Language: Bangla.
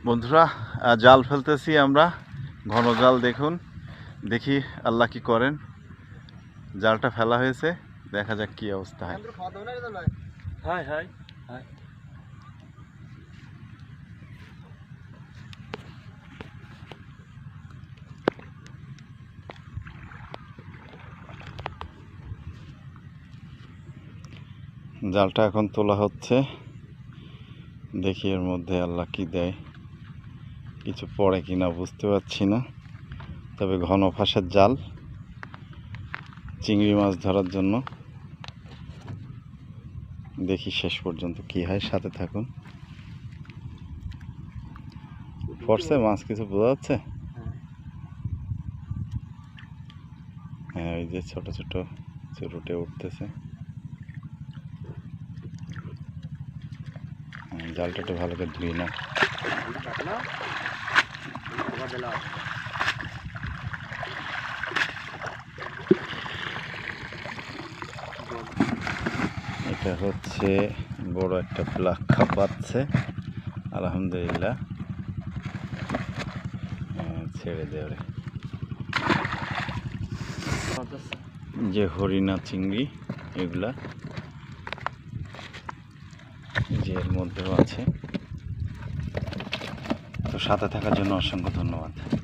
বন্ধুরা, জাল ফেলতেছি আমরা, ঘন জাল। দেখুন, দেখি আল্লাহ কি করেন। জালটা ফেলা হয়েছে, দেখা যাক কি অবস্থা হয়। জালটা এখন তোলা হচ্ছে, দেখি এর মধ্যে আল্লাহ কি দেয়। কিছু পড়ে কিনা বুঝতে পারছি না, তবে ঘন ফাঁসের জাল, চিংড়ি মাছ ধরার জন্য। দেখি শেষ পর্যন্ত কি হয়, সাথে থাকুন। পড়ছে মাছ, কিছু বোঝা যাচ্ছে। হ্যাঁ, ওই যে ছোট ছোট চুরুটে উঠতেছে। জালটা একটু ভালো করে ধুই না। এটা হচ্ছে বড় একটা ব্ল্যাক কাপ পাচ্ছে, আলহামদুলিল্লাহ। ছেড়ে দেবে যে হরিণা চিংড়ি, এগুলা যে এর মধ্যেও আছে। তো সাথে থাকার জন্য অসংখ্য ধন্যবাদ।